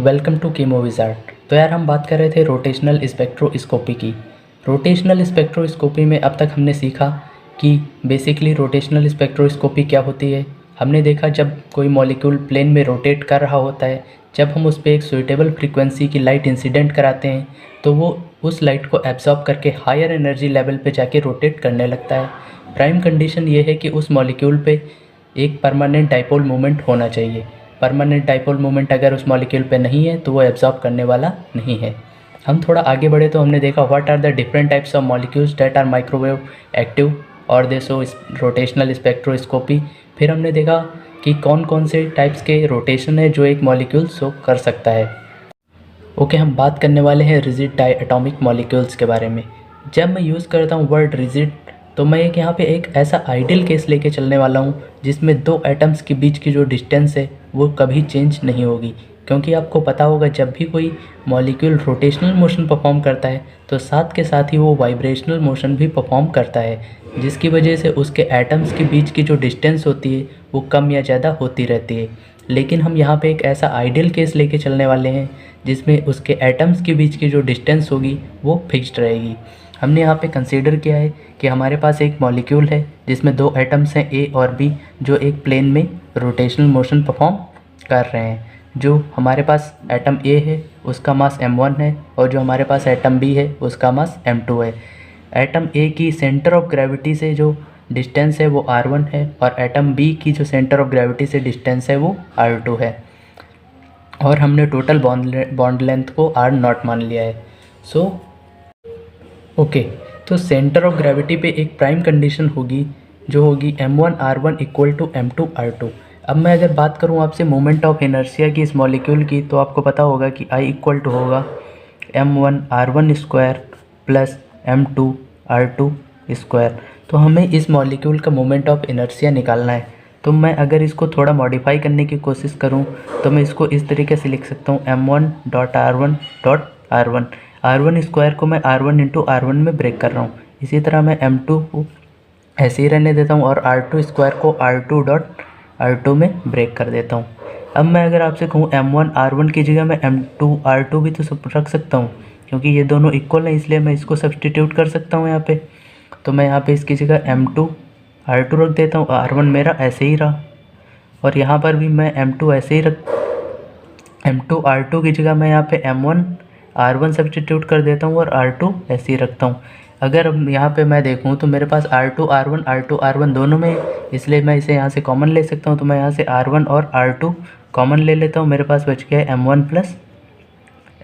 Welcome to कीमोविज़ार्ड। तो यार हम बात कर रहे थे रोटेशनल स्पेक्ट्रोस्कोपी की। रोटेशनल स्पेक्ट्रोस्कोपी में अब तक हमने सीखा कि बेसिकली रोटेशनल स्पेक्ट्रोस्कोपी क्या होती है। हमने देखा जब कोई मॉलिक्यूल प्लेन में रोटेट कर रहा होता है, जब हम उस पर एक सुइटेबल फ्रीक्वेंसी की लाइट इंसिडेंट कराते हैं तो वो उस लाइट को एब्जॉर्ब करके हायर एनर्जी लेवल पे जाके रोटेट करने लगता है। प्राइम कंडीशन ये है कि उस मॉलिक्यूल पे एक परमानेंट डाइपोल मोमेंट होना चाहिए। परमानेंट डाइपोल मोमेंट अगर उस मॉलिक्यूल पे नहीं है तो वो एब्जॉर्ब करने वाला नहीं है। हम थोड़ा आगे बढ़े तो हमने देखा what are the different types of molecules that are microwave active और दे शो रोटेशनल स्पेक्ट्रोस्कोपी। फिर हमने देखा कि कौन कौन से टाइप्स के रोटेशन है जो एक मॉलिक्यूल शो कर सकता है। ओके, हम बात करने वाले हैं रिजिड डायटोमिक मॉलिक्यूल्स के बारे में। जब मैं यूज़ करता हूँ वर्ड रिजिड तो मैं एक यहाँ पे एक ऐसा आइडियल केस लेके चलने वाला हूँ जिसमें दो एटम्स के बीच की जो डिस्टेंस है वो कभी चेंज नहीं होगी। क्योंकि आपको पता होगा जब भी कोई मॉलिक्यूल रोटेशनल मोशन परफॉर्म करता है तो साथ के साथ ही वो वाइब्रेशनल मोशन भी परफॉर्म करता है, जिसकी वजह से उसके एटम्स के बीच की जो डिस्टेंस होती है वो कम या ज़्यादा होती रहती है। लेकिन हम यहाँ पे एक ऐसा आइडियल केस लेके चलने वाले हैं जिसमें उसके एटम्स के बीच की जो डिस्टेंस होगी वो फिक्स्ड रहेगी। हमने यहाँ पे कंसीडर किया है कि हमारे पास एक मॉलिक्यूल है जिसमें दो एटम्स हैं ए और बी, जो एक प्लेन में रोटेशनल मोशन परफॉर्म कर रहे हैं। जो हमारे पास एटम ए है उसका मास m1 है और जो हमारे पास एटम बी है उसका मास m2 है। एटम ए की सेंटर ऑफ ग्रेविटी से जो डिस्टेंस है वो r1 है और एटम बी की जो सेंटर ऑफ ग्रेविटी से डिस्टेंस है वो r2 है। और हमने टोटल बॉन्ड लेंथ को r0 मान लिया है। ओके, तो सेंटर ऑफ ग्रेविटी पे एक प्राइम कंडीशन होगी जो होगी m1 r1 equal to m2 r2। अब मैं अगर बात करूँ आपसे मोमेंट ऑफ इनर्शिया की इस मॉलिक्यूल की तो आपको पता होगा कि I इक्वल टू होगा m1 r1 square plus m2 r2 square. तो हमें इस मॉलिक्यूल का मोमेंट ऑफ इनर्शिया निकालना है। तो मैं अगर इसको थोड़ा मॉडिफाई करने की कोशिश करूं तो मैं इसको इस तरीके से लिख सकता हूं m1 dot r1 r1 square को मैं r1 इंटू r1 में ब्रेक कर रहा हूँ। इसी तरह मैं m2 को ऐसे ही रहने देता हूँ और r2 स्क्वायर को r2 डॉट r2 में ब्रेक कर देता हूँ। अब मैं अगर आपसे कहूँ m1 r1 की जगह मैं m2 r2 भी तो सब रख सकता हूँ, क्योंकि ये दोनों इक्वल हैं इसलिए मैं इसको सब्सटीट्यूट कर सकता हूँ यहाँ पे। तो मैं यहाँ पे इसकी जगह m2 r2 रख देता हूँ, r1 मेरा ऐसे ही रहा। और यहाँ पर भी मैं m2 ऐसे ही m2 r2 की जगह मैं यहाँ पे m1 r1 सब्सटीट्यूट कर देता हूँ और r2 ऐसे ही रखता हूँ। अगर यहाँ पे मैं देखूँ तो मेरे पास r2 r1 दोनों में, इसलिए मैं इसे यहाँ से कॉमन ले सकता हूँ। तो मैं यहाँ से r1 और r2 कॉमन ले लेता हूँ, मेरे पास बच गया है m1 प्लस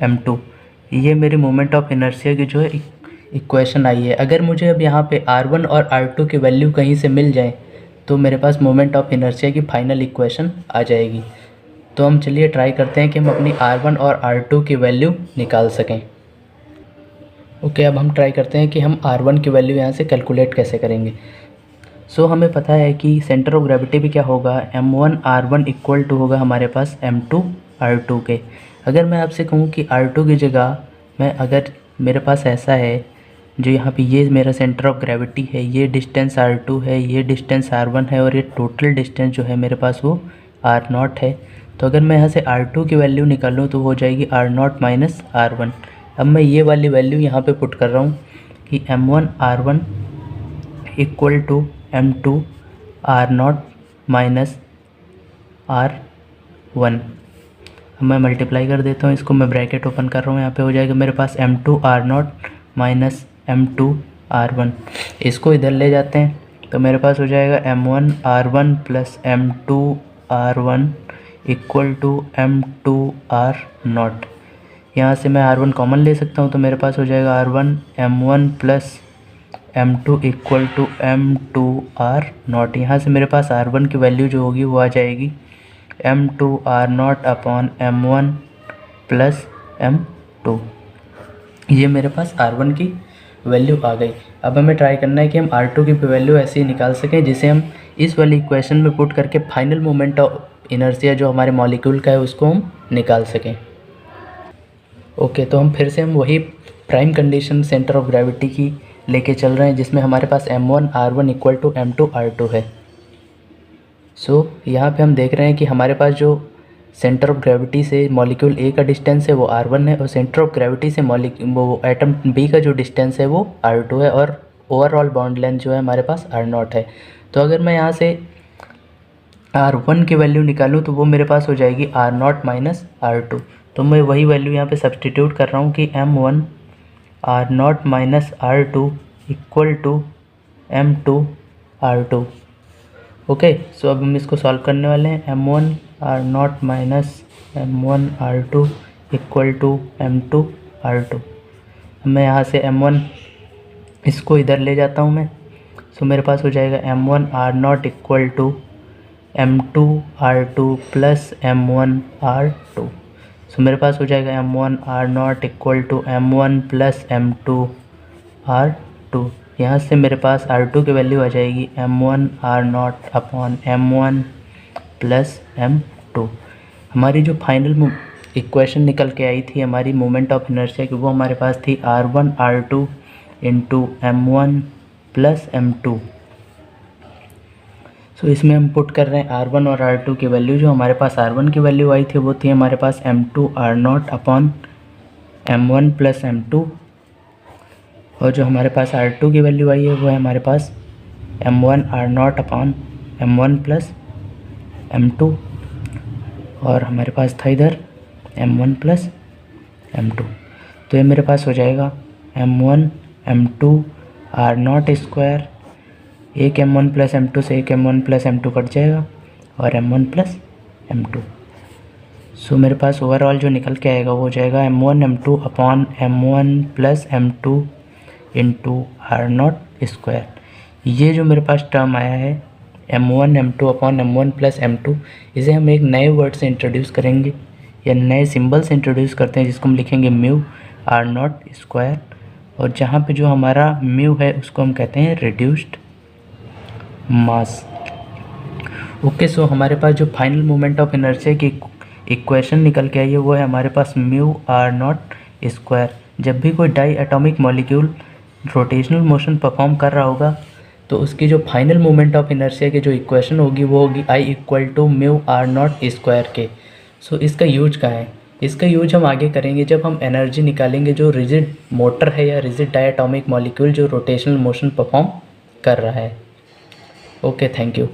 m2। ये मेरी मोमेंट ऑफ इनर्शिया की जो है इक्वेशन आई है। अगर मुझे अब यहाँ पे r1 और r2 की वैल्यू कहीं से मिल जाए तो मेरे पास मोमेंट ऑफ इनर्शिया की फाइनल इक्वेशन आ जाएगी। तो हम चलिए ट्राई करते हैं कि हम अपनी r1 और r2 की वैल्यू निकाल सकें। ओके, अब हम ट्राई करते हैं कि हम r1 की वैल्यू यहाँ से कैलकुलेट कैसे करेंगे। हमें पता है कि सेंटर ऑफ ग्रेविटी भी क्या होगा, m1 r1 इक्वल टू होगा हमारे पास m2 r2 के। अगर मैं आपसे कहूँ कि r2 की जगह मैं, अगर मेरे पास ऐसा है जो यहाँ पे ये मेरा सेंटर ऑफ ग्रेविटी है, ये डिस्टेंस r2 है, ये डिस्टेंस r1 है और ये टोटल डिस्टेंस जो है मेरे पास वो r0 है। तो अगर मैं यहाँ से r2 की वैल्यू निकालूँ तो हो जाएगी r0 माइनस r1। अब मैं ये वाली वैल्यू यहाँ पे पुट कर रहा हूँ कि m1 r1 equal to m2 r0 minus r1। अब मैं मल्टीप्लाई कर देता हूँ, इसको मैं ब्रैकेट ओपन कर रहा हूँ, यहाँ पे हो जाएगा मेरे पास m2 r0 minus m2 r1। इसको इधर ले जाते हैं तो मेरे पास हो जाएगा m1 r1 plus m2 r1 equal to m2 r0। यहाँ से मैं r1 कॉमन ले सकता हूँ तो मेरे पास हो जाएगा r1 m1 plus m2 equal to m2 r0। यहाँ से मेरे पास r1 की वैल्यू जो होगी वो आ जाएगी m2 r0 upon m1 plus m2। ये मेरे पास r1 की वैल्यू आ गई। अब हमें ट्राई करना है कि हम r2 की वैल्यू ऐसे ही निकाल सकें जिसे हम इस वाली इक्वेशन में पुट करके फाइनल मोमेंट ऑफ इनर्शिया जो हमारे मॉलिक्यूल का है उसको हम निकाल सकें। ओके, तो हम फिर से वही prime condition centre of gravity की लेके चल रहे हैं जिसमें हमारे पास m1 r1 equal to m2 r2 है। यहाँ पे हम देख रहे हैं कि हमारे पास जो सेंटर ऑफ ग्रेविटी से मॉलिक्यूल ए का डिस्टेंस है वो r1 है, और सेंटर ऑफ ग्रेविटी से वो एटम बी का जो डिस्टेंस है वो r2 है, और ओवरऑल बॉन्ड लेंथ जो है हमारे पास r0 है। तो अगर मैं यहाँ से r1 की वैल्यू निकालूँ तो वो मेरे पास हो जाएगी r0 माइनस r2। तो मैं वही वैल्यू यहाँ पे सब्सटीट्यूट कर रहा हूँ कि m1 r0 minus r2 equal to m2 r2। Okay, so अब हम इसको सॉल्व करने वाले हैं। m1 r0 minus m1 r2 equal to m2 r2। मैं यहाँ से m1 इसको इधर ले जाता हूँ मैं, सो मेरे पास हो जाएगा m1 r0 equal to m2 r2 plus m1 r2। सो मेरे पास हो जाएगा m1 r0 equal to m1 plus m2 r2। यहाँ से मेरे पास r2 की वैल्यू आ जाएगी m1 r0 upon m1 plus m2। हमारी जो फाइनल इक्वेशन निकल के आई थी हमारी मोमेंट ऑफ इनर्शिया की, वो हमारे पास थी r1 r2 into m1 plus m2। सो इसमें हम पुट कर रहे हैं r1 और r2 की वैल्यू। जो हमारे पास r1 की वैल्यू आई थी वो थी हमारे पास m2 r0 upon m1 plus m2, और जो हमारे पास r2 की वैल्यू आई है वो है हमारे पास m1 r0 upon m1 plus m2, और हमारे पास था इधर m1 प्लस m2। तो ये मेरे पास हो जाएगा m1 m2 r0 स्क्वायर, एक m1 प्लस m2 से एक m1 प्लस m2 कट जाएगा, और m1 प्लस m2। सो मेरे पास ओवरऑल जो निकल के आएगा वो हो जाएगा m1 m2 upon m1 plus m2 into r0 square. ये जो मेरे पास टर्म आया है m1 m2 upon m1 plus m2, इसे हम एक नए वर्ड से इंट्रोड्यूस करेंगे या नए सिंबल से इंट्रोड्यूस करते हैं, जिसको हम लिखेंगे म्यू r0 स्क्वायर, और जहाँ पे जो हमारा म्यू है उसको हम कहते हैं रिड्यूस्ड मास। ओके, सो हमारे पास जो फाइनल मोमेंट ऑफ इनर्शिया की इक्वेशन निकल के आई है वो है हमारे पास म्यू r0 स्क्वायर। जब भी कोई diatomic molecule rotational motion perform कर रहा होगा तो उसकी जो फाइनल मोमेंट ऑफ इनर्शिया की जो इक्वेशन होगी वो होगी I equal to mu r0 square के। सो इसका यूज कहाँ है? इसका यूज हम आगे करेंगे जब हम एनर्जी निकालेंगे जो रिजिड मोटर है या रिजिड डायटोमिक मॉलिक्यूल जो रोटेशनल मोशन परफॉर्म कर रहा है। Okay, thank you.